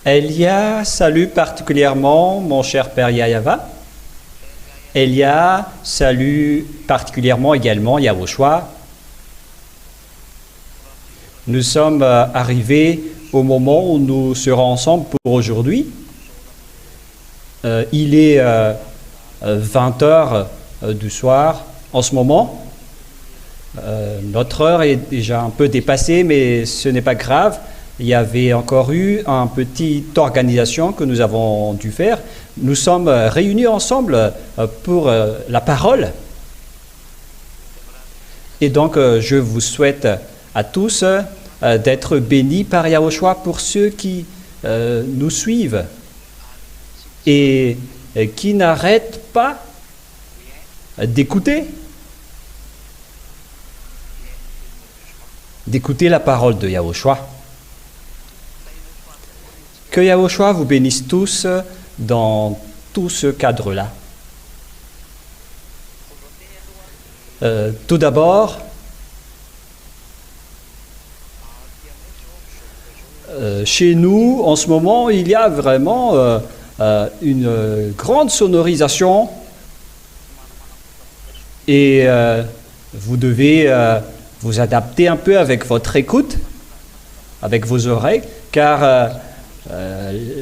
Elia salue particulièrement mon cher père Yayava. Elia salue particulièrement également Yahushua. Nous sommes arrivés au moment où nous serons ensemble pour aujourd'hui. Il est 20 heures du soir en ce moment. Notre heure est déjà un peu dépassée, mais ce n'est pas grave. Il y avait encore eu une petite organisation que nous avons dû faire. Nous sommes réunis ensemble pour la parole. Et donc, je vous souhaite à tous d'être bénis par Yahushua pour ceux qui nous suivent et qui n'arrêtent pas d'écouter la parole de Yahushua. Que Yahushua vous bénisse tous dans tout ce cadre-là. Tout d'abord, chez nous, en ce moment, il y a vraiment une grande sonorisation et vous devez vous adapter un peu avec votre écoute, avec vos oreilles, car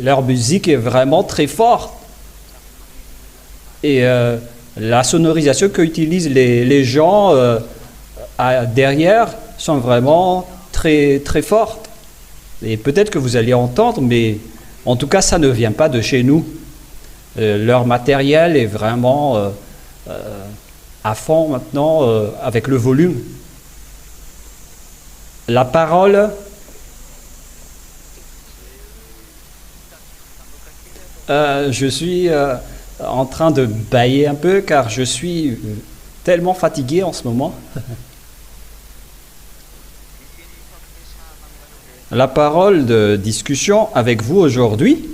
leur musique est vraiment très forte. Et la sonorisation qu'utilisent les gens derrière sont vraiment très, très fortes. Et peut-être que vous allez entendre, mais en tout cas, ça ne vient pas de chez nous. Leur matériel est vraiment à fond maintenant avec le volume. La parole... je suis en train de bâiller un peu car je suis tellement fatigué en ce moment. La parole de discussion avec vous aujourd'hui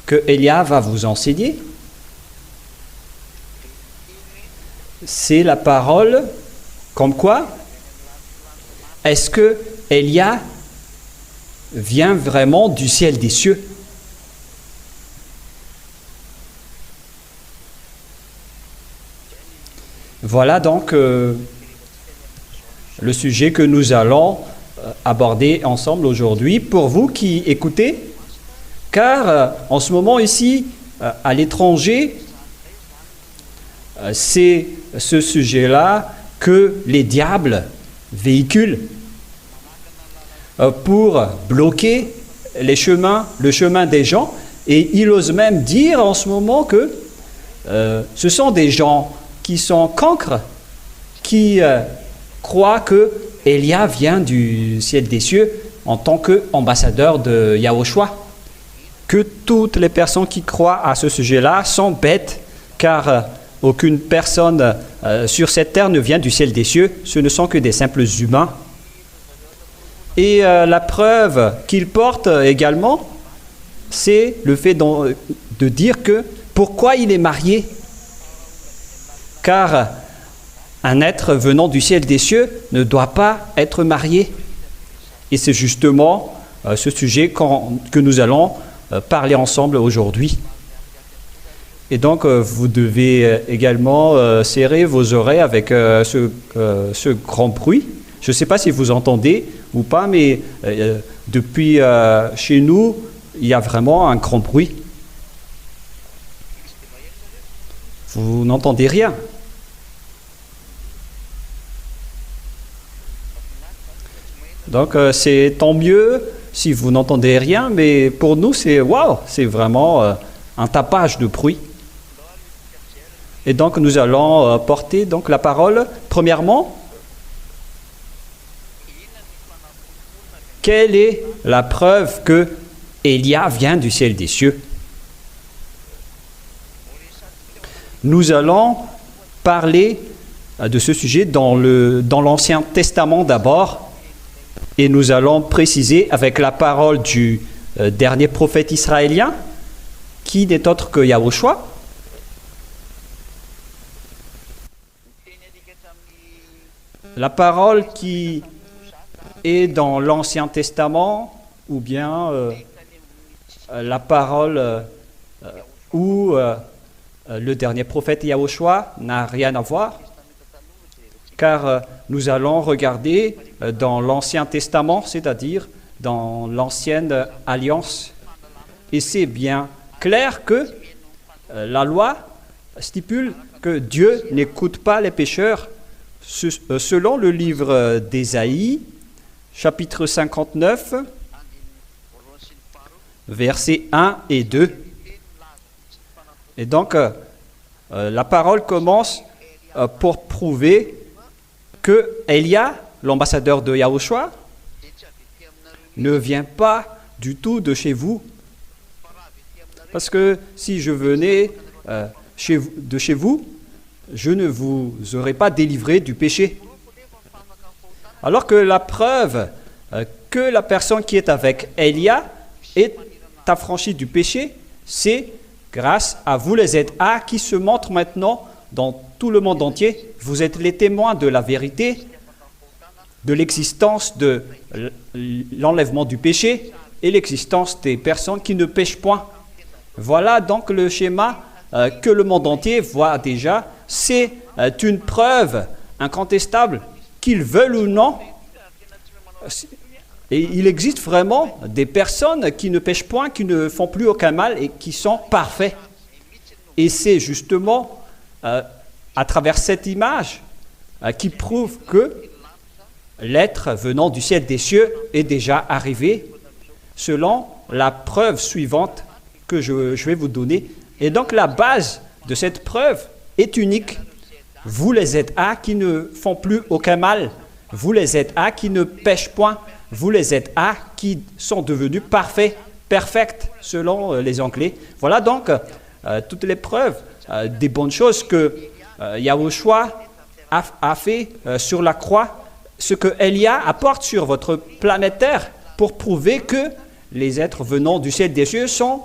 que Elia va vous enseigner, c'est la parole comme quoi est-ce que Elia vient vraiment du ciel des cieux? Voilà donc le sujet que nous allons aborder ensemble aujourd'hui pour vous qui écoutez, car en ce moment ici, à l'étranger, c'est ce sujet-là que les diables véhiculent pour bloquer le chemin des gens, et ils osent même dire en ce moment que ce sont des gens qui sont cancres, qui croient que Elia vient du ciel des cieux en tant qu'ambassadeur de Yahushua. Que toutes les personnes qui croient à ce sujet-là sont bêtes, car aucune personne sur cette terre ne vient du ciel des cieux, ce ne sont que des simples humains. Et la preuve qu'ils portent également, c'est le fait de dire que pourquoi il est marié. Car un être venant du ciel des cieux ne doit pas être marié. Et c'est justement ce sujet que nous allons parler ensemble aujourd'hui. Et donc, vous devez également serrer vos oreilles avec ce grand bruit. Je ne sais pas si vous entendez ou pas, mais depuis chez nous, il y a vraiment un grand bruit. Vous n'entendez rien. Donc, c'est tant mieux si vous n'entendez rien, mais pour nous, c'est waouh, c'est vraiment un tapage de bruit. Et donc, nous allons porter donc la parole. Premièrement, quelle est la preuve que Elia vient du ciel des cieux? Nous allons parler de ce sujet dans l'Ancien Testament d'abord. Et nous allons préciser avec la parole du dernier prophète israélien, qui n'est autre que Yahushua. La parole qui est dans l'Ancien Testament, ou bien la parole où le dernier prophète Yahushua n'a rien à voir, car nous allons regarder dans l'Ancien Testament, c'est-à-dire dans l'Ancienne Alliance, et c'est bien clair que la loi stipule que Dieu n'écoute pas les pécheurs. Selon le livre d'Ésaïe, chapitre 59, versets 1 et 2. Et donc, la parole commence pour prouver que Élia, l'ambassadeur de Yahushua, ne vient pas du tout de chez vous. Parce que si je venais de chez vous, je ne vous aurais pas délivré du péché. Alors que la preuve que la personne qui est avec Élia est affranchie du péché, c'est grâce à vous les ZA qui se montrent maintenant dans tout le monde entier. Vous êtes les témoins de la vérité, de l'existence de l'enlèvement du péché et l'existence des personnes qui ne pêchent point. Voilà donc le schéma que le monde entier voit déjà. C'est une preuve incontestable, qu'ils veulent ou non. Et il existe vraiment des personnes qui ne pêchent point, qui ne font plus aucun mal et qui sont parfaits. Et c'est justement à travers cette image qui prouve que l'être venant du ciel des cieux est déjà arrivé, selon la preuve suivante que je vais vous donner. Et donc la base de cette preuve est unique. Vous les ZA qui ne font plus aucun mal, vous les ZA qui ne pêchent point, vous les ZA qui sont devenus parfaits, perfects selon les Anglais. Voilà donc toutes les preuves des bonnes choses que Yahushua a fait sur la croix, ce que Élia apporte sur votre planète Terre pour prouver que les êtres venant du ciel des cieux sont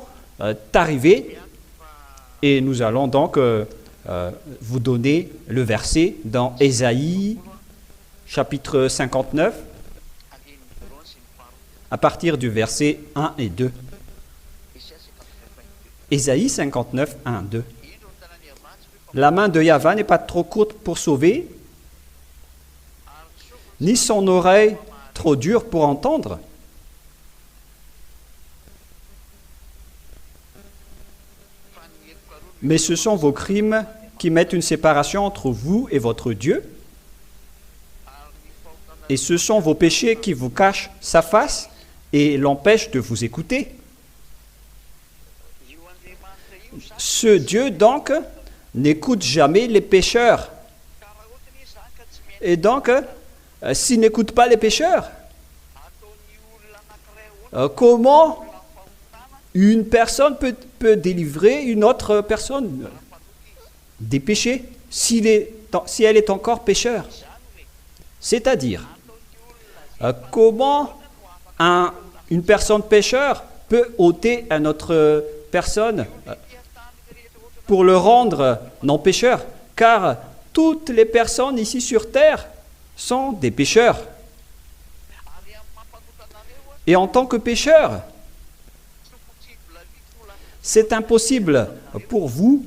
arrivés. Et nous allons donc vous donner le verset dans Ésaïe, chapitre 59, à partir du verset 1 et 2. Ésaïe 59, 1, 2. La main de Yahvé n'est pas trop courte pour sauver, ni son oreille trop dure pour entendre. Mais ce sont vos crimes qui mettent une séparation entre vous et votre Dieu. Et ce sont vos péchés qui vous cachent sa face et l'empêchent de vous écouter. Ce Dieu, donc, n'écoute jamais les pécheurs. Et donc, s'il n'écoute pas les pécheurs, comment une personne peut délivrer une autre personne des péchés si elle est encore pécheur? C'est-à-dire, comment une personne pécheur peut ôter à une autre personne pour le rendre non pécheur? Car toutes les personnes ici sur terre sont des pécheurs. Et en tant que pécheur, c'est impossible pour vous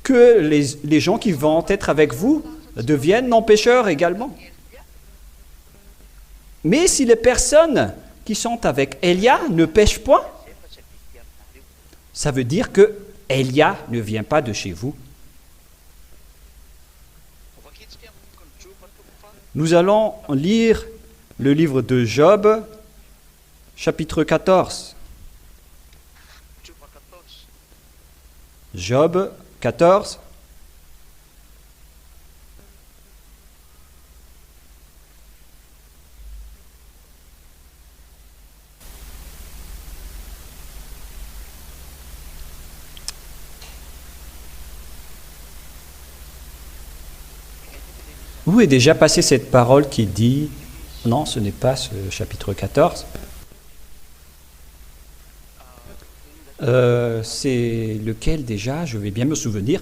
que les gens qui vont être avec vous deviennent non-pécheurs également. Mais si les personnes qui sont avec Élia ne pêchent point, ça veut dire que Élia ne vient pas de chez vous. Nous allons lire le livre de Job, chapitre 14. Job 14. Où est déjà passée cette parole qui dit... Non, ce n'est pas ce chapitre 14. C'est lequel déjà? Je vais bien me souvenir.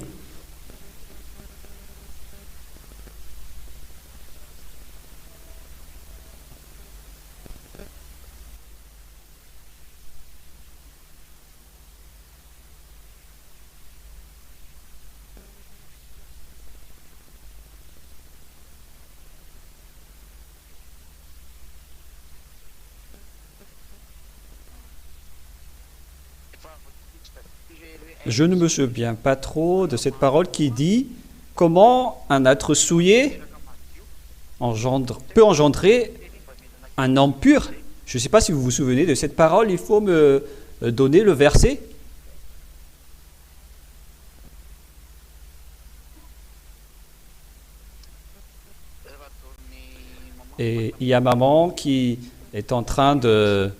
Je ne me souviens pas trop de cette parole qui dit comment un être souillé peut engendrer un homme pur. Je ne sais pas si vous vous souvenez de cette parole, il faut me donner le verset. Et il y a maman qui est en train de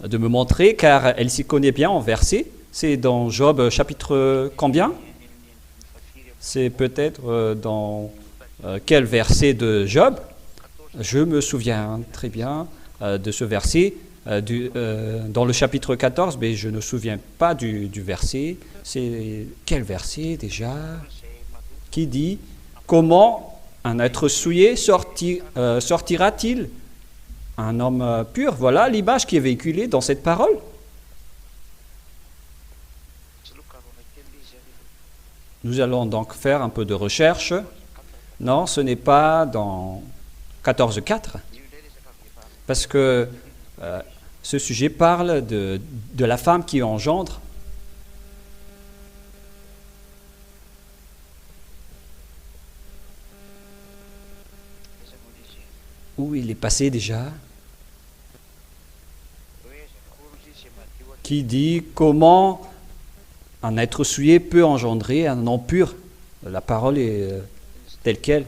me montrer, car elle s'y connaît bien en verset. C'est dans Job chapitre combien? C'est peut-être dans quel verset de Job? Je me souviens très bien de ce verset dans le chapitre 14, mais je ne me souviens pas du verset. C'est quel verset déjà? Qui dit comment un être souillé sortira-t-il un homme pur? Voilà l'image qui est véhiculée dans cette parole. Nous allons donc faire un peu de recherche. Non, ce n'est pas dans 14.4, parce que ce sujet parle de la femme qui engendre. Où il est passé déjà? Qui dit comment un être souillé peut engendrer un homme pur. La parole est telle qu'elle.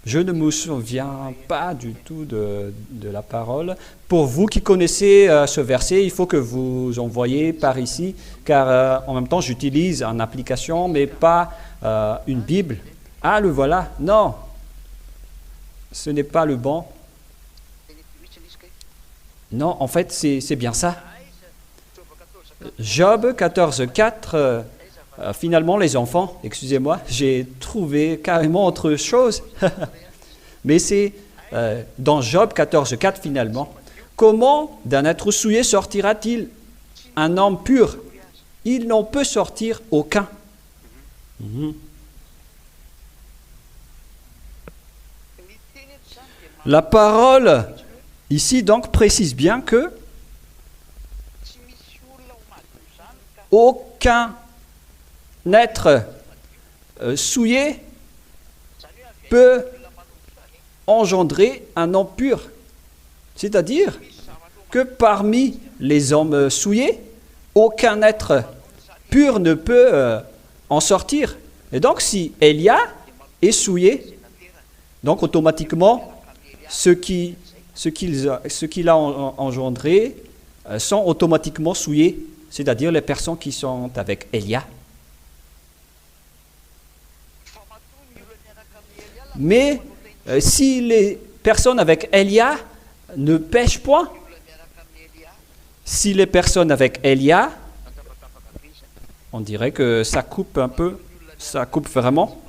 Je ne me souviens pas du tout de la parole. Pour vous qui connaissez ce verset, il faut que vous envoyiez par ici, car en même temps j'utilise une application, mais pas une Bible. Ah, le voilà. Non, ce n'est pas le bon. Non, en fait, c'est bien ça. Job 14.4, finalement les enfants, excusez-moi, j'ai trouvé carrément autre chose. Mais c'est dans Job 14.4 finalement. Comment d'un être souillé sortira-t-il un homme pur? Il n'en peut sortir aucun. La parole ici donc précise bien que aucun être souillé peut engendrer un homme pur. C'est-à-dire que parmi les hommes souillés, aucun être pur ne peut en sortir. Et donc si Élia est souillé, donc automatiquement ce qu'il a engendré sont automatiquement souillés, c'est-à-dire les personnes qui sont avec Élia. Mais si les personnes avec Élia ne pêchent point, si les personnes avec Élia, on dirait que ça coupe un peu, ça coupe vraiment.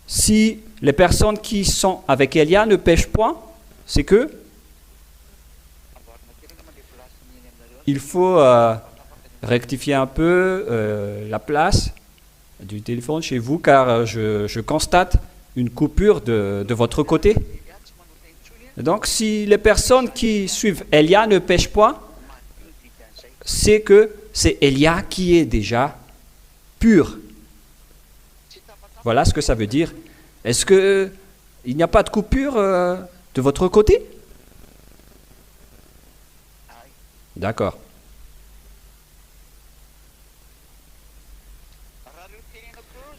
Si les personnes qui sont avec Élia ne pêchent point, c'est que il faut rectifier un peu la place du téléphone chez vous, car je constate une coupure de votre côté. Donc, si les personnes qui suivent Élia ne pêchent point, c'est que c'est Élia qui est déjà pur. Voilà ce que ça veut dire. Est-ce qu'il n'y a pas de coupure de votre côté? D'accord.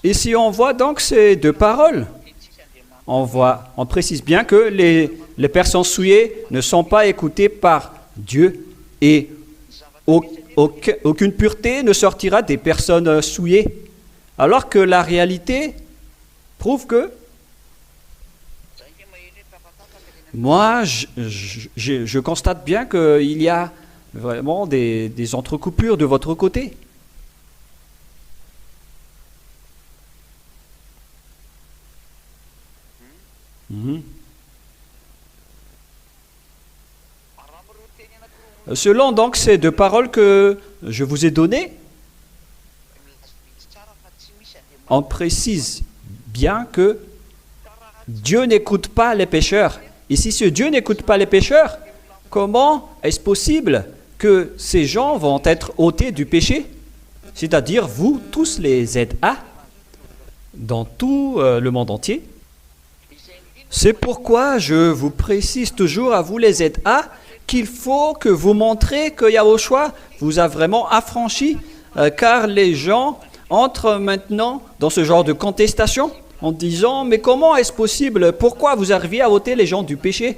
Ici, on voit donc ces deux paroles. On précise bien que les personnes souillées ne sont pas écoutées par Dieu et aucune pureté ne sortira des personnes souillées. Alors que la réalité prouve que moi, je constate bien qu'il y a vraiment des entrecoupures de votre côté. Selon donc ces deux paroles que je vous ai données, on précise bien que Dieu n'écoute pas les pécheurs. Et si ce Dieu n'écoute pas les pécheurs, comment est-ce possible que ces gens vont être ôtés du péché? c'est-à-dire vous tous les ZA, dans tout le monde entier. C'est pourquoi je vous précise toujours à vous les ZA qu'il faut que vous montrez que Yahushua vous a vraiment affranchi, car les gens entrent maintenant dans ce genre de contestation en disant « Mais comment est-ce possible? Pourquoi vous arrivez à ôter les gens du péché?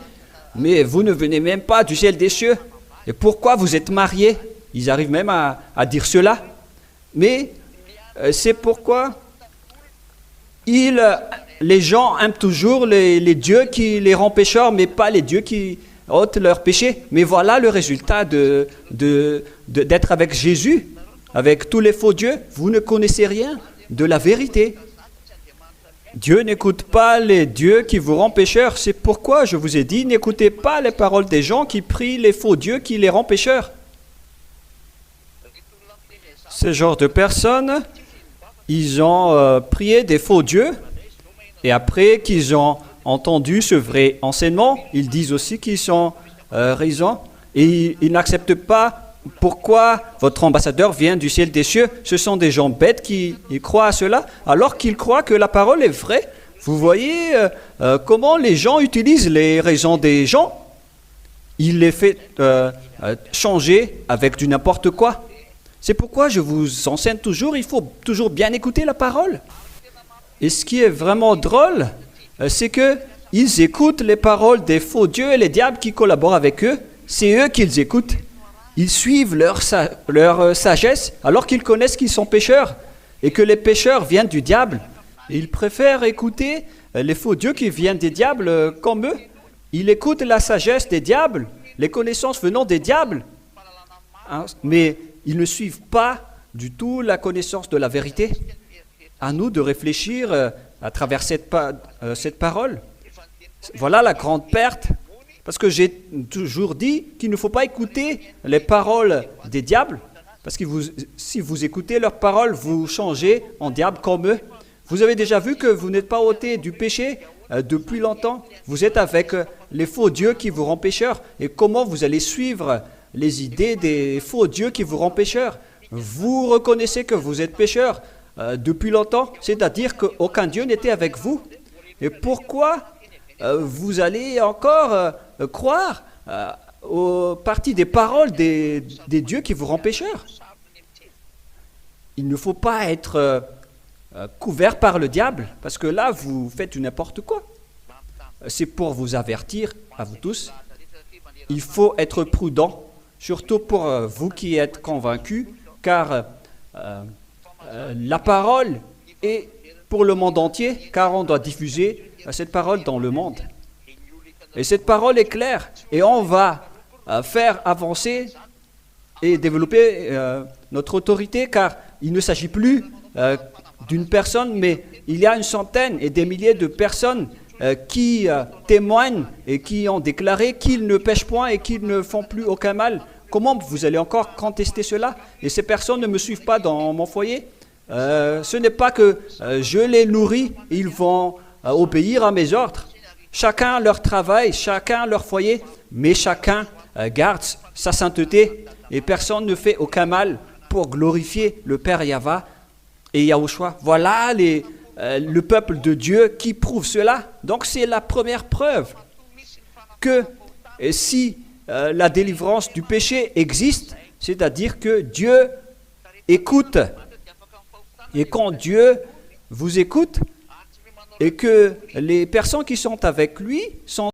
Mais vous ne venez même pas du ciel des cieux. Et pourquoi vous êtes mariés ?» Ils arrivent même à dire cela. Mais c'est pourquoi les gens aiment toujours les dieux qui les rendent pécheurs, mais pas les dieux qui ôtent leurs péchés. Mais voilà le résultat d'être avec Jésus, avec tous les faux dieux. Vous ne connaissez rien de la vérité. Dieu n'écoute pas les dieux qui vous rendent pécheurs. C'est pourquoi je vous ai dit, n'écoutez pas les paroles des gens qui prient les faux dieux qui les rendent pécheurs. Ce genre de personnes, ils ont prié des faux dieux, et après qu'ils ont entendu ce vrai enseignement, ils disent aussi qu'ils sont raisons, et ils n'acceptent pas pourquoi votre ambassadeur vient du ciel des cieux. Ce sont des gens bêtes qui croient à cela, alors qu'ils croient que la parole est vraie. Vous voyez comment les gens utilisent les raisons des gens. Ils les font changer avec du n'importe quoi. C'est pourquoi je vous enseigne toujours, il faut toujours bien écouter la parole. Et ce qui est vraiment drôle, c'est qu'ils écoutent les paroles des faux dieux et les diables qui collaborent avec eux. C'est eux qu'ils écoutent. Ils suivent leur sagesse alors qu'ils connaissent qu'ils sont pécheurs et que les pécheurs viennent du diable. Et ils préfèrent écouter les faux dieux qui viennent des diables comme eux. Ils écoutent la sagesse des diables, les connaissances venant des diables. Mais ils ne suivent pas du tout la connaissance de la vérité. À nous de réfléchir à travers cette parole. Voilà la grande perte. Parce que j'ai toujours dit qu'il ne faut pas écouter les paroles des diables. Parce que si vous écoutez leurs paroles, vous changez en diable comme eux. Vous avez déjà vu que vous n'êtes pas ôté du péché depuis longtemps. Vous êtes avec les faux dieux qui vous rendent pécheurs. Et comment vous allez suivre les idées des faux dieux qui vous rendent pécheurs? Vous reconnaissez que vous êtes pécheur depuis longtemps, c'est-à-dire qu'aucun Dieu n'était avec vous. Et pourquoi vous allez encore croire aux parties des paroles des dieux qui vous rendent pécheurs? Il ne faut pas être couvert par le diable, parce que là, vous faites du n'importe quoi. C'est pour vous avertir, à vous tous, il faut être prudent, surtout pour vous qui êtes convaincus, car la parole est pour le monde entier, car on doit diffuser cette parole dans le monde. Et cette parole est claire, et on va faire avancer et développer notre autorité, car il ne s'agit plus d'une personne, mais il y a une centaine et des milliers de personnes qui témoignent et qui ont déclaré qu'ils ne pêchent point et qu'ils ne font plus aucun mal. Comment vous allez encore contester cela? Et ces personnes ne me suivent pas dans mon foyer. Ce n'est pas que je les nourris, ils vont obéir à mes ordres. Chacun leur travail, chacun leur foyer, mais chacun garde sa sainteté et personne ne fait aucun mal pour glorifier le Père Yahva et Yahushua. Voilà le peuple de Dieu qui prouve cela. Donc c'est la première preuve que si la délivrance du péché existe, c'est-à-dire que Dieu écoute. Et quand Dieu vous écoute et que les personnes qui sont avec lui sont